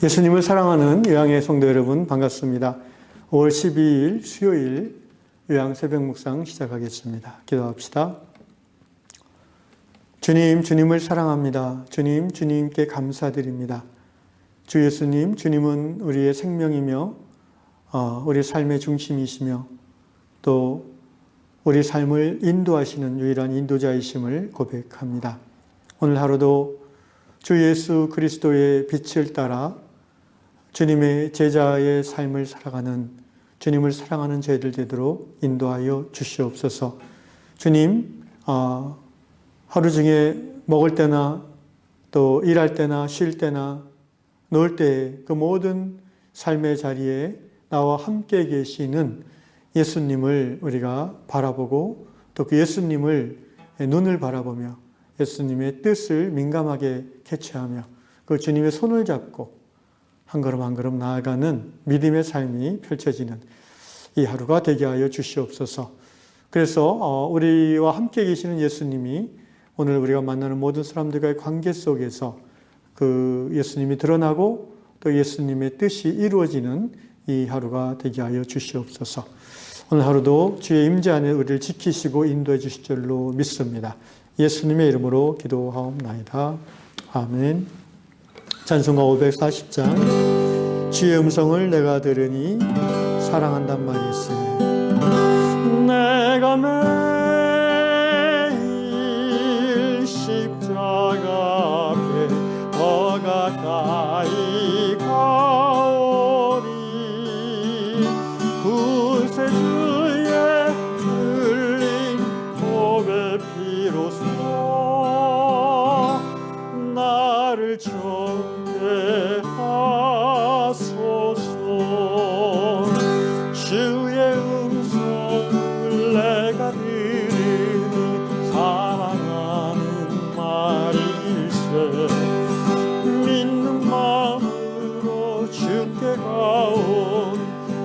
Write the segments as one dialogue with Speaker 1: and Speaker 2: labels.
Speaker 1: 예수님을 사랑하는 요양의 성도 여러분 반갑습니다. 5월 12일 수요일 요양 새벽 묵상 시작하겠습니다. 기도합시다. 주님, 주님을 사랑합니다. 주님, 주님께 감사드립니다. 주 예수님, 주님은 우리의 생명이며 우리 삶의 중심이시며 또 우리 삶을 인도하시는 유일한 인도자이심을 고백합니다. 오늘 하루도 주 예수 그리스도의 빛을 따라 주님의 제자의 삶을 살아가는 주님을 사랑하는 저희들 되도록 인도하여 주시옵소서. 주님, 하루 중에 먹을 때나 또 일할 때나 쉴 때나 놀 때에 그 모든 삶의 자리에 나와 함께 계시는 예수님을 우리가 바라보고 또 그 예수님을 눈을 바라보며 예수님의 뜻을 민감하게 캐치하며 그 주님의 손을 잡고 한 걸음 한 걸음 나아가는 믿음의 삶이 펼쳐지는 이 하루가 되게 하여 주시옵소서. 그래서 우리와 함께 계시는 예수님이 오늘 우리가 만나는 모든 사람들과의 관계 속에서 그 예수님이 드러나고 또 예수님의 뜻이 이루어지는 이 하루가 되게 하여 주시옵소서. 오늘 하루도 주의 임재 안에 우리를 지키시고 인도해 주실 줄로 믿습니다. 예수님의 이름으로 기도하옵나이다. 아멘. 찬송가 540장 주의 음성을 내가 들으니 사랑한단 말이 있으니 내가 매일 십자가 앞에 더 가까이 가오니 구세주의 흘린 보배 피로써 나를 정죄하소서. 주의 음성을 내가 들으니 사랑하는 말일세. 믿는 마음으로 주께 가오니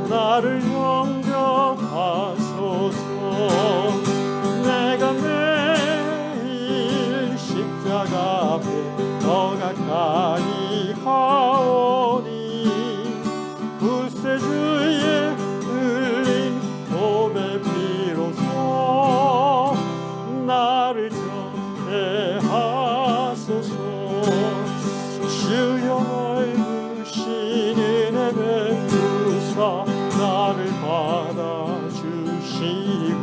Speaker 1: 나를 영접하소서. 내가 매일 십자가 앞에 더 가까이 가오니 구세주의 흘린 보배 피로써 나를 정죄하소서. 주여 넓으신 은혜 베푸사 나를 받아주시고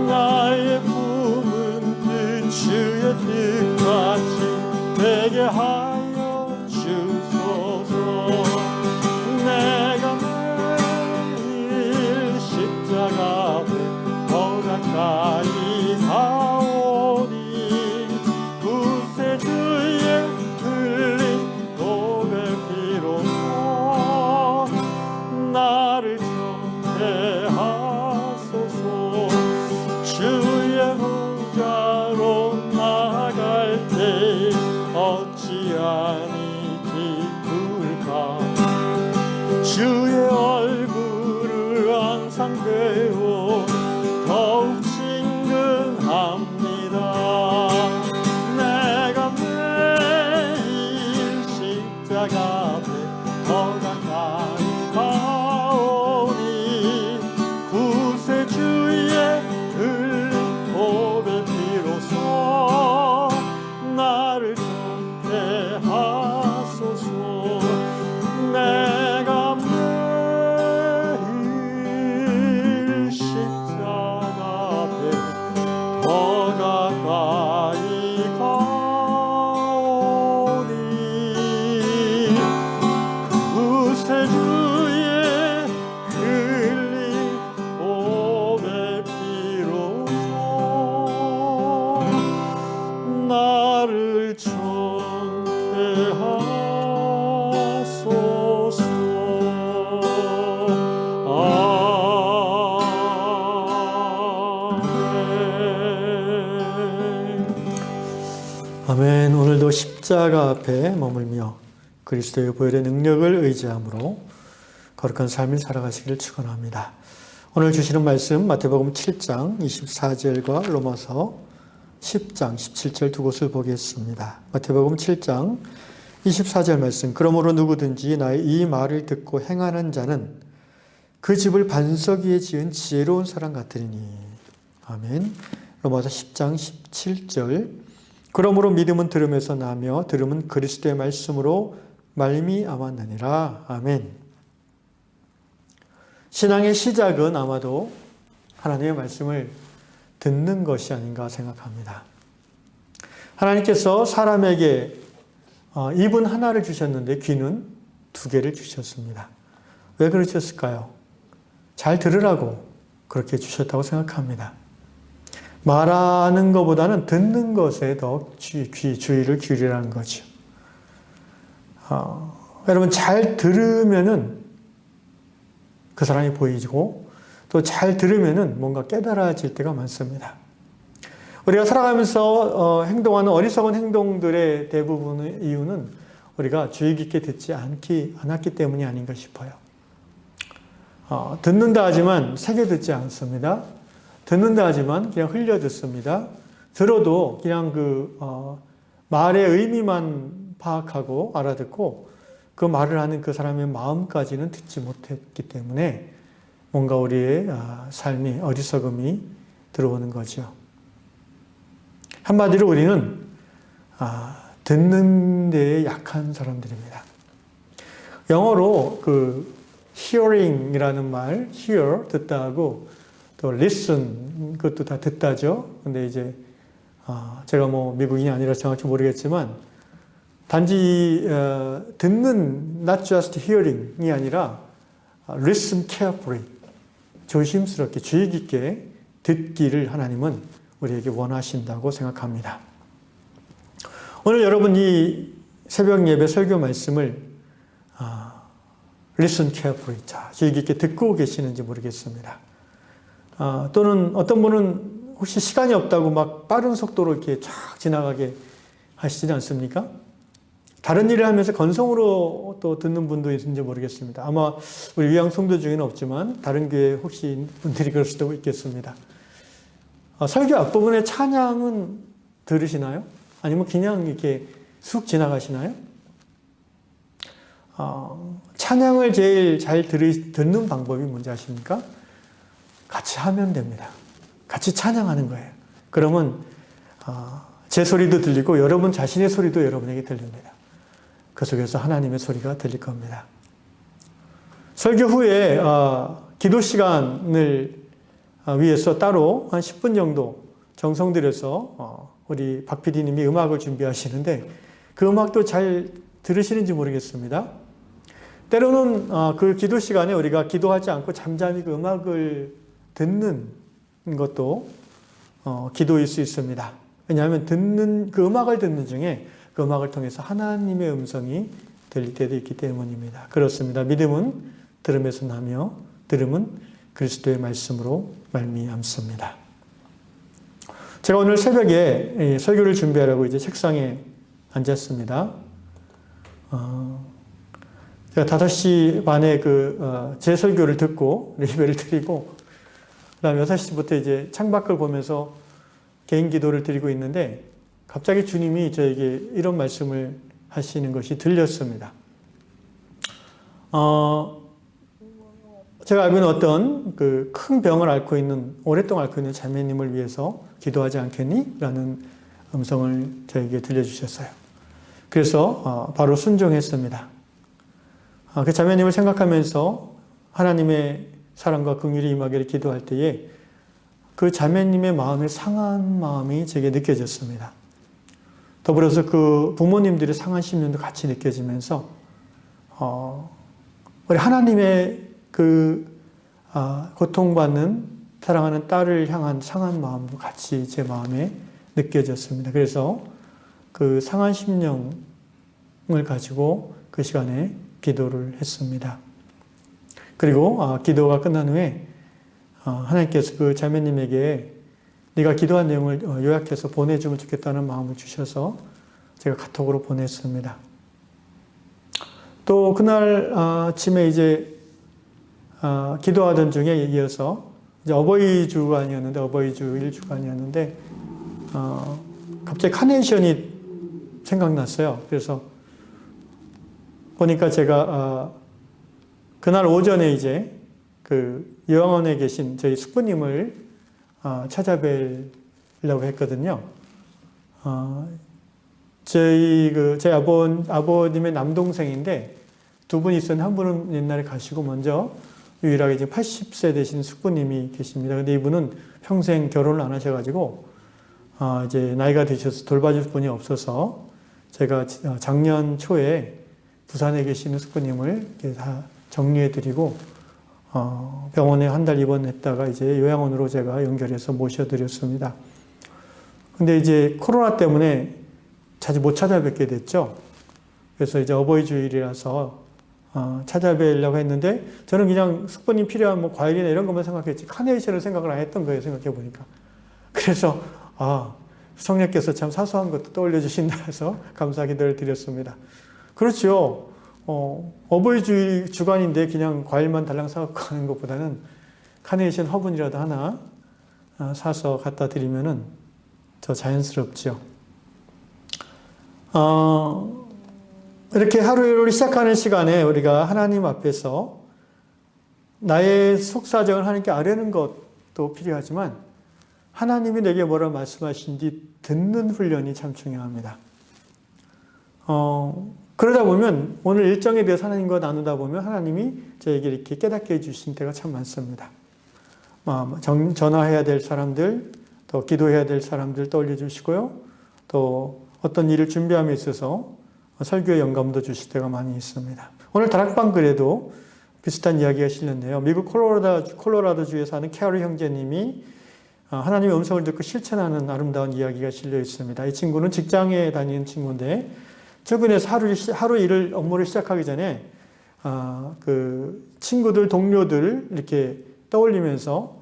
Speaker 1: 나의 품은 주의 뜻같이 되게 하여 주소서. 내가 매일 십자가 앞에 더 가까이 가오니 구세주의 흘린 보배 피로써 나를 정죄하소서. 주의 보좌로 나아갈 때 어찌하니 기쁠까. 주의 얼굴을 항상 배워 더욱 친근합니다. 내가 매일 십자가 앞에 더 가까이 가오니 구세주의 흘린 보배 피로써 나를 정죄하소서. 내가 매일 십자가 앞에 더 가까이 가오니 구세주의 흘린 보배 피로써 나를 정죄하소서. 아멘. 오늘도 십자가 앞에 머물며 그리스도의 보혈의 능력을 의지함으로 거룩한 삶을 살아가시기를 축원합니다. 오늘 주시는 말씀 마태복음 7장 24절과 로마서 10장 17절 두 곳을 보겠습니다. 마태복음 7장 24절 말씀. 그러므로 누구든지 나의 이 말을 듣고 행하는 자는 그 집을 반석 위에 지은 지혜로운 사람 같으리니. 아멘. 로마서 10장 17절. 그러므로 믿음은 들음에서 나며 들음은 그리스도의 말씀으로 말미암았느니라. 아멘. 신앙의 시작은 아마도 하나님의 말씀을 듣는 것이 아닌가 생각합니다. 하나님께서 사람에게 입은 하나를 주셨는데 귀는 두 개를 주셨습니다. 왜 그러셨을까요? 잘 들으라고 그렇게 주셨다고 생각합니다. 말하는 것보다는 듣는 것에 더 주의를 기울이라는 거죠. 여러분 잘 들으면은 그 사람이 보이고 또 잘 들으면은 뭔가 깨달아질 때가 많습니다. 우리가 살아가면서 행동하는 어리석은 행동들의 대부분의 이유는 우리가 주의 깊게 듣지 않았기 때문이 아닌가 싶어요. 듣는다 하지만 새겨 듣지 않습니다. 듣는다 하지만 그냥 흘려 듣습니다. 들어도 그냥 말의 의미만 파악하고 알아듣고 그 말을 하는 그 사람의 마음까지는 듣지 못했기 때문에 뭔가 우리의 삶이 어리석음이 들어오는 거죠. 한마디로 우리는 듣는 데에 약한 사람들입니다. 영어로 hearing이라는 말, hear, 듣다 하고 또 listen, 그것도 다 듣다죠. 근데 이제 제가 미국인이 아니라 정확히 모르겠지만 단지 듣는 not just hearing이 아니라 listen carefully, 조심스럽게 주의 깊게 듣기를 하나님은 우리에게 원하신다고 생각합니다. 오늘 여러분 이 새벽 예배 설교 말씀을 listen carefully, 주의 깊게 듣고 계시는지 모르겠습니다. 또는 어떤 분은 혹시 시간이 없다고 막 빠른 속도로 이렇게 쫙 지나가게 하시지 않습니까? 다른 일을 하면서 건성으로 또 듣는 분도 있는지 모르겠습니다. 아마 우리 위양 성도 중에는 없지만 다른 교회 혹시 분들이 그럴 수도 있겠습니다. 설교 앞부분에 찬양은 들으시나요? 아니면 그냥 이렇게 쑥 지나가시나요? 찬양을 제일 잘 듣는 방법이 뭔지 아십니까? 같이 하면 됩니다. 같이 찬양하는 거예요. 그러면 제 소리도 들리고 여러분 자신의 소리도 여러분에게 들립니다. 그 속에서 하나님의 소리가 들릴 겁니다. 설교 후에 기도 시간을 위해서 따로 한 10분 정도 정성 들여서 우리 박 PD님이 음악을 준비하시는데 그 음악도 잘 들으시는지 모르겠습니다. 때로는 그 기도 시간에 우리가 기도하지 않고 잠잠히 그 음악을 듣는 것도 기도일 수 있습니다. 왜냐하면 그 음악을 듣는 중에 그 음악을 통해서 하나님의 음성이 들릴 때도 있기 때문입니다. 그렇습니다. 믿음은 들음에서 나며 들음은 그리스도의 말씀으로 말미암습니다. 제가 오늘 새벽에 설교를 준비하려고 이제 책상에 앉았습니다. 제가 5시 반에 제 설교를 듣고 예배를 드리고 그다음에 6시부터 이제 창밖을 보면서 개인 기도를 드리고 있는데 갑자기 주님이 저에게 이런 말씀을 하시는 것이 들렸습니다. 제가 알고 있는 어떤 큰 병을 오랫동안 앓고 있는 자매님을 위해서 기도하지 않겠니? 라는 음성을 저에게 들려주셨어요. 그래서 바로 순종했습니다. 그 자매님을 생각하면서 하나님의 사랑과 긍휼이 임하기를 기도할 때에 그 자매님의 마음에 상한 마음이 제게 느껴졌습니다. 더불어서 그 부모님들의 상한 심령도 같이 느껴지면서 우리 하나님의 고통받는 사랑하는 딸을 향한 상한 마음도 같이 제 마음에 느껴졌습니다. 그래서 그 상한 심령을 가지고 그 시간에 기도를 했습니다. 그리고 기도가 끝난 후에 하나님께서 그 자매님에게 네가 기도한 내용을 요약해서 보내주면 좋겠다는 마음을 주셔서 제가 카톡으로 보냈습니다. 또 그날 아침에 이제 기도하던 중에 이어서 이제 어버이 주가 아니었는데 어버이 주 일주간이었는데 갑자기 카네이션이 생각났어요. 그래서 보니까 제가 그날 오전에 이제 그 요양원에 계신 저희 숙부님을 찾아뵈려고 했거든요. 저희 아버님의 남동생인데 두 분이 있었는데 한 분은 옛날에 가시고 먼저 유일하게 이제 80세 되신 숙부님이 계십니다. 근데 이분은 평생 결혼을 안 하셔가지고 이제 나이가 드셔서 돌봐줄 분이 없어서 제가 작년 초에 부산에 계시는 숙부님을 이렇게 다 정리해드리고 병원에 한 달 입원했다가 이제 요양원으로 제가 연결해서 모셔드렸습니다. 근데 이제 코로나 때문에 자주 못 찾아뵙게 됐죠. 그래서 이제 어버이 주일이라서 찾아뵈려고 했는데 저는 그냥 숙부님 필요한 뭐 과일이나 이런 것만 생각했지 카네이션을 생각을 안 했던 거예요. 생각해 보니까. 그래서 성령께서 참 사소한 것도 떠올려 주신다 해서 감사 기도를 드렸습니다. 그렇죠. 어버이 주일 주간인데 그냥 과일만 달랑 사갖고 가는 것보다는 카네이션 화분이라도 하나 사서 갖다 드리면은 더 자연스럽죠. 이렇게 하루를 시작하는 시간에 우리가 하나님 앞에서 나의 속사정을 하나님께 아뢰는 것도 필요하지만 하나님이 내게 뭐라 말씀하신지 듣는 훈련이 참 중요합니다. 그러다 보면 오늘 일정에 대해서 하나님과 나누다 보면 하나님이 저에게 이렇게 깨닫게 해주신 때가 참 많습니다. 전화해야 될 사람들, 또 기도해야 될 사람들 떠올려 주시고요. 또 어떤 일을 준비함에 있어서 설교의 영감도 주실 때가 많이 있습니다. 오늘 다락방 글에도 비슷한 이야기가 실렸네요. 미국 콜로라도주에 사는 캐리 형제님이 하나님의 음성을 듣고 실천하는 아름다운 이야기가 실려 있습니다. 이 친구는 직장에 다니는 친구인데 출근해서 하루 일을 업무를 시작하기 전에 그 친구들 동료들 이렇게 떠올리면서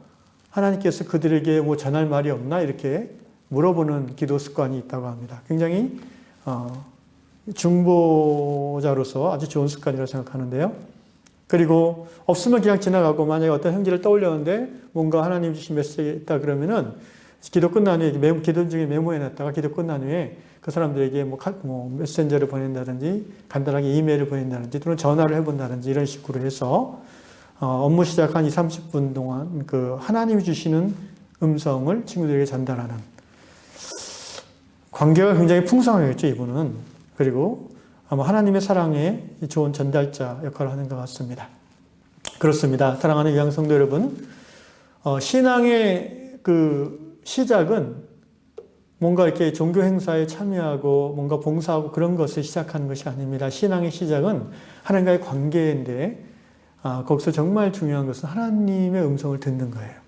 Speaker 1: 하나님께서 그들에게 뭐 전할 말이 없나 이렇게 물어보는 기도 습관이 있다고 합니다. 굉장히 중보자로서 아주 좋은 습관이라고 생각하는데요. 그리고 없으면 그냥 지나가고 만약에 어떤 형제를 떠올렸는데 뭔가 하나님 주신 메시지가 있다 그러면은 기도 끝난 후에 기도 중에 메모해놨다가 기도 끝난 후에 그 사람들에게 뭐 메신저를 보낸다든지 간단하게 이메일을 보낸다든지 또는 전화를 해본다든지 이런 식으로 해서 업무 시작 한 20-30분 동안 그 하나님이 주시는 음성을 친구들에게 전달하는 관계가 굉장히 풍성하겠죠, 이분은. 그리고 아마 하나님의 사랑의 좋은 전달자 역할을 하는 것 같습니다. 그렇습니다. 사랑하는 유양성도 여러분, 신앙의 그 시작은 뭔가 이렇게 종교 행사에 참여하고 뭔가 봉사하고 그런 것을 시작하는 것이 아닙니다. 신앙의 시작은 하나님과의 관계인데 거기서 정말 중요한 것은 하나님의 음성을 듣는 거예요.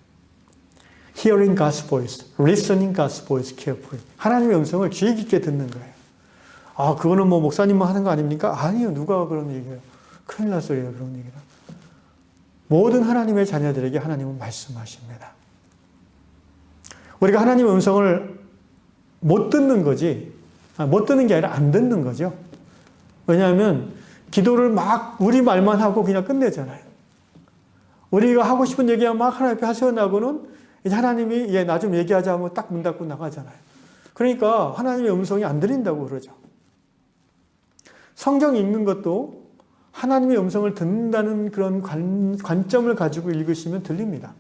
Speaker 1: Hearing God's voice, listening God's voice carefully. 하나님의 음성을 주의 깊게 듣는 거예요. 그거는 뭐 목사님만 하는 거 아닙니까? 아니요. 누가 그런 얘기해요. 큰일 날 소리예요. 그런 얘기는. 모든 하나님의 자녀들에게 하나님은 말씀하십니다. 우리가 하나님의 음성을 못 듣는 거지, 못 듣는 게 아니라 안 듣는 거죠. 왜냐하면 기도를 막 우리 말만 하고 그냥 끝내잖아요. 우리가 하고 싶은 얘기만 막 하나님 앞에 하셔나고는 이제 하나님이 나 좀 얘기하자 하면 딱 문 닫고 나가잖아요. 그러니까 하나님의 음성이 안 들린다고 그러죠. 성경 읽는 것도 하나님의 음성을 듣는다는 그런 관점을 가지고 읽으시면 들립니다.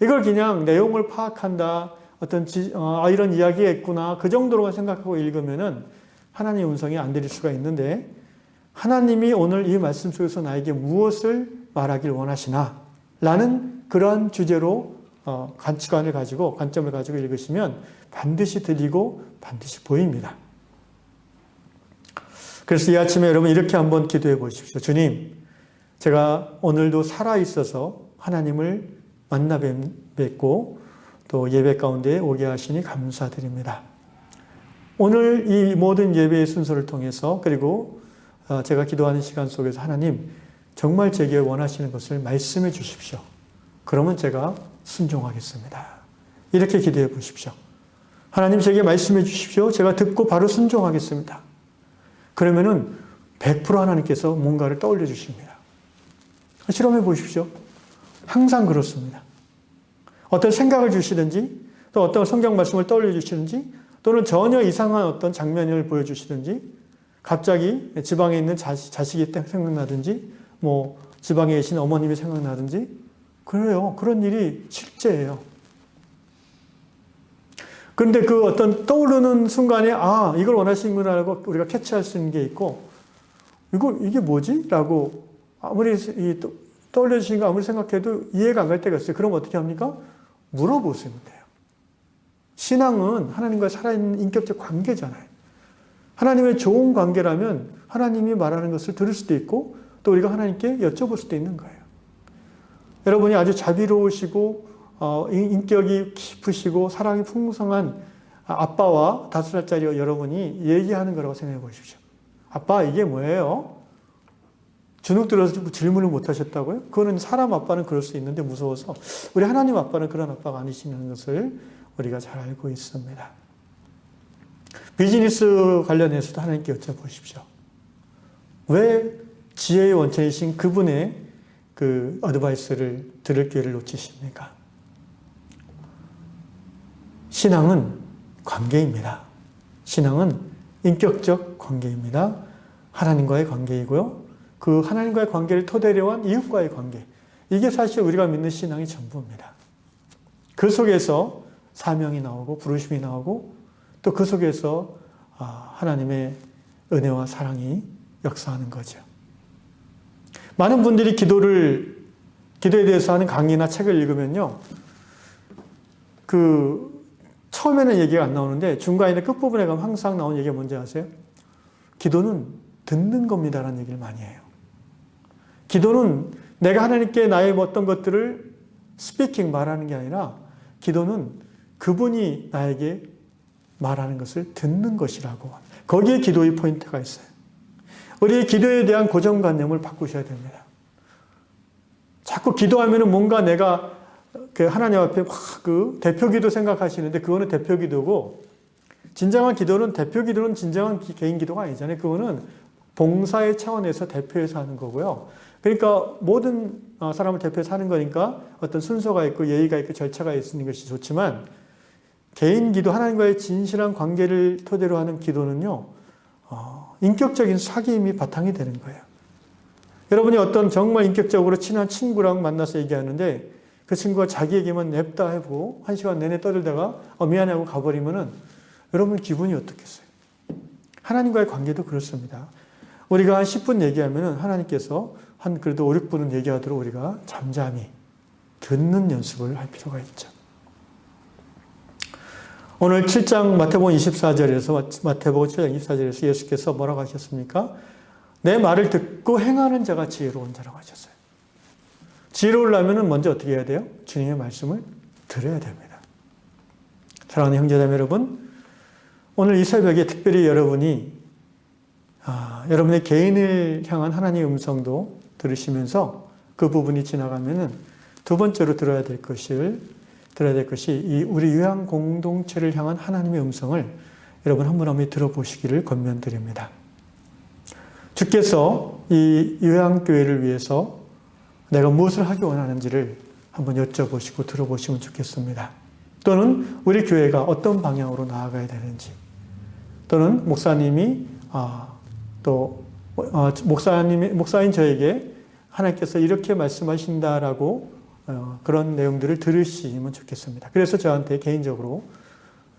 Speaker 1: 이걸 그냥 내용을 파악한다, 이런 이야기가 있구나, 그 정도로만 생각하고 읽으면은 하나님의 음성이 안 들릴 수가 있는데, 하나님이 오늘 이 말씀 속에서 나에게 무엇을 말하길 원하시나? 라는 그러한 주제로 관점을 가지고 읽으시면 반드시 들리고 반드시 보입니다. 그래서 이 아침에 여러분 이렇게 한번 기도해 보십시오. 주님, 제가 오늘도 살아있어서 하나님을 만나 뵙고 또 예배 가운데 오게 하시니 감사드립니다. 오늘 이 모든 예배의 순서를 통해서 그리고 제가 기도하는 시간 속에서 하나님 정말 제게 원하시는 것을 말씀해 주십시오. 그러면 제가 순종하겠습니다. 이렇게 기도해 보십시오. 하나님 제게 말씀해 주십시오. 제가 듣고 바로 순종하겠습니다. 그러면은 100% 하나님께서 뭔가를 떠올려 주십니다. 실험해 보십시오. 항상 그렇습니다. 어떤 생각을 주시든지 또 어떤 성경 말씀을 떠올려 주시든지 또는 전혀 이상한 어떤 장면을 보여주시든지 갑자기 지방에 있는 자식이 생각나든지, 뭐 지방에 계신 어머님이 생각나든지, 그래요. 그런 일이 실제예요. 그런데 그 어떤 떠오르는 순간에, 아, 이걸 원하시는구나 하고 우리가 캐치할 수 있는 게 있고, 이게 뭐지? 라고 아무리 떠올려주신 거 아무리 생각해도 이해가 안 갈 때가 있어요. 그럼 어떻게 합니까? 물어보시면 돼요. 신앙은 하나님과 살아있는 인격적 관계잖아요. 하나님의 좋은 관계라면 하나님이 말하는 것을 들을 수도 있고 또 우리가 하나님께 여쭤볼 수도 있는 거예요. 여러분이 아주 자비로우시고 인격이 깊으시고 사랑이 풍성한 아빠와 5살짜리 여러분이 얘기하는 거라고 생각해 보십시오. 아빠, 이게 뭐예요? 주눅 들어서 질문을 못 하셨다고요? 그거는 사람 아빠는 그럴 수 있는데 무서워서, 우리 하나님 아빠는 그런 아빠가 아니시는 것을 우리가 잘 알고 있습니다. 비즈니스 관련해서도 하나님께 여쭤보십시오. 왜 지혜의 원천이신 그분의 그 어드바이스를 들을 기회를 놓치십니까? 신앙은 관계입니다. 신앙은 인격적 관계입니다. 하나님과의 관계이고요. 그 하나님과의 관계를 토대로 한 이웃과의 관계. 이게 사실 우리가 믿는 신앙의 전부입니다. 그 속에서 사명이 나오고 부르심이 나오고 또 그 속에서 하나님의 은혜와 사랑이 역사하는 거죠. 많은 분들이 기도에 대해서 하는 강의나 책을 읽으면요. 처음에는 얘기가 안 나오는데 중간이나 끝부분에 가면 항상 나오는 얘기가 뭔지 아세요? 기도는 듣는 겁니다라는 얘기를 많이 해요. 기도는 내가 하나님께 나의 어떤 것들을 말하는 게 아니라 기도는 그분이 나에게 말하는 것을 듣는 것이라고. 거기에 기도의 포인트가 있어요. 우리의 기도에 대한 고정관념을 바꾸셔야 됩니다. 자꾸 기도하면 뭔가 내가 하나님 앞에 대표기도 생각하시는데 그거는 대표기도고, 진정한 기도는 대표기도는 진정한 개인 기도가 아니잖아요. 그거는 봉사의 차원에서 대표해서 하는 거고요. 그러니까 모든 사람을 대표해서 하는 거니까 어떤 순서가 있고 예의가 있고 절차가 있는 것이 좋지만, 개인 기도, 하나님과의 진실한 관계를 토대로 하는 기도는요, 인격적인 사귐이 바탕이 되는 거예요. 여러분이 어떤 정말 인격적으로 친한 친구랑 만나서 얘기하는데 그 친구가 자기에게만 냅다 해보고 1시간 내내 떠들다가 미안해 하고 가버리면은 여러분 기분이 어떻겠어요? 하나님과의 관계도 그렇습니다. 우리가 한 10분 얘기하면은 하나님께서 그래도 5, 6분은 얘기하도록 우리가 잠잠히 듣는 연습을 할 필요가 있죠. 오늘 7장 마태복음 24절에서 예수께서 뭐라고 하셨습니까? 내 말을 듣고 행하는 자가 지혜로운 자라고 하셨어요. 지혜로우려면 먼저 어떻게 해야 돼요? 주님의 말씀을 들어야 됩니다. 사랑하는 형제자매 여러분, 오늘 이 새벽에 특별히 여러분이 여러분의 개인을 향한 하나님의 음성도 들으시면서 그 부분이 지나가면은 두 번째로 들어야 될 것이 이 우리 요양 공동체를 향한 하나님의 음성을 여러분 한 분 한 분이 들어보시기를 권면드립니다. 주께서 이 요양교회를 위해서 내가 무엇을 하기 원하는지를 한번 여쭤보시고 들어보시면 좋겠습니다. 또는 우리 교회가 어떤 방향으로 나아가야 되는지, 또는 목사님이 목사인 저에게 하나님께서 이렇게 말씀하신다라고 그런 내용들을 들으시면 좋겠습니다. 그래서 저한테 개인적으로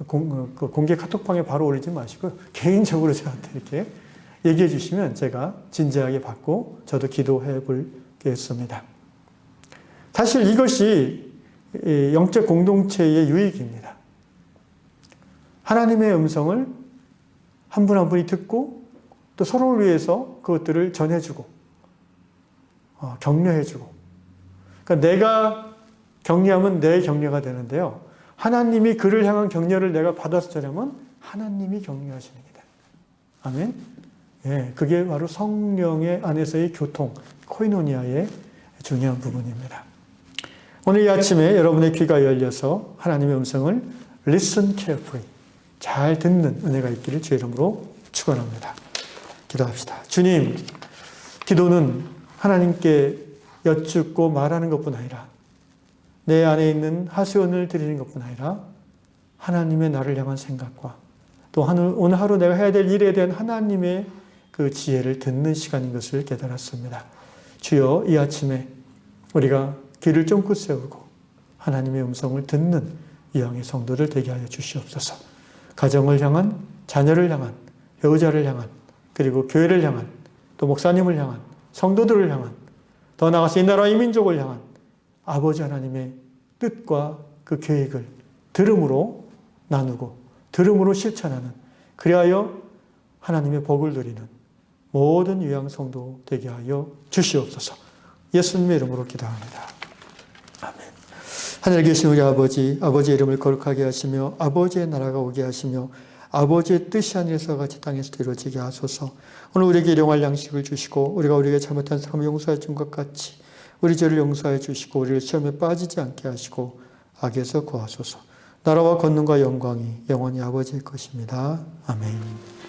Speaker 1: 공개 카톡방에 바로 올리지 마시고 개인적으로 저한테 이렇게 얘기해 주시면 제가 진지하게 받고 저도 기도해 보겠습니다. 사실 이것이 영적 공동체의 유익입니다. 하나님의 음성을 한 분 한 분이 듣고 또 서로를 위해서 그것들을 전해주고 격려해주고, 그러니까 내가 격려하면 내 격려가 되는데요. 하나님이 그를 향한 격려를 내가 받아서 전하면 하나님이 격려하시는 게 됩니다. 아멘. 예, 그게 바로 성령의 안에서의 교통, 코이노니아의 중요한 부분입니다. 오늘 이 아침에 여러분의 귀가 열려서 하나님의 음성을 listen carefully, 잘 듣는 은혜가 있기를 주의 이름으로 축원합니다. 기도합시다. 주님, 기도는 하나님께 여쭙고 말하는 것뿐 아니라 내 안에 있는 하소연을 드리는 것뿐 아니라 하나님의 나를 향한 생각과 또 오늘 하루 내가 해야 될 일에 대한 하나님의 그 지혜를 듣는 시간인 것을 깨달았습니다. 주여, 이 아침에 우리가 귀를 쫑긋 세우고 하나님의 음성을 듣는 이왕의 성도들 되게 하여 주시옵소서. 가정을 향한, 자녀를 향한, 배우자를 향한, 그리고 교회를 향한, 또 목사님을 향한, 성도들을 향한, 더 나아가서 이 나라 이 민족을 향한 아버지 하나님의 뜻과 그 계획을 들음으로 나누고 들음으로 실천하는, 그리하여 하나님의 복을 누리는 모든 유양 성도 되게 하여 주시옵소서. 예수님의 이름으로 기도합니다. 아멘. 하늘에 계신 우리 아버지, 아버지의 이름을 거룩하게 하시며 아버지의 나라가 오게 하시며 아버지의 뜻이 하늘에서 같이 땅에서 이루어지게 하소서. 오늘 우리에게 일용할 양식을 주시고 우리가 우리에게 잘못한 사람을 용서해 준 것 같이 우리 죄를 용서해 주시고 우리를 시험에 빠지지 않게 하시고 악에서 구하소서. 나라와 권능과 영광이 영원히 아버지의 것입니다. 아멘.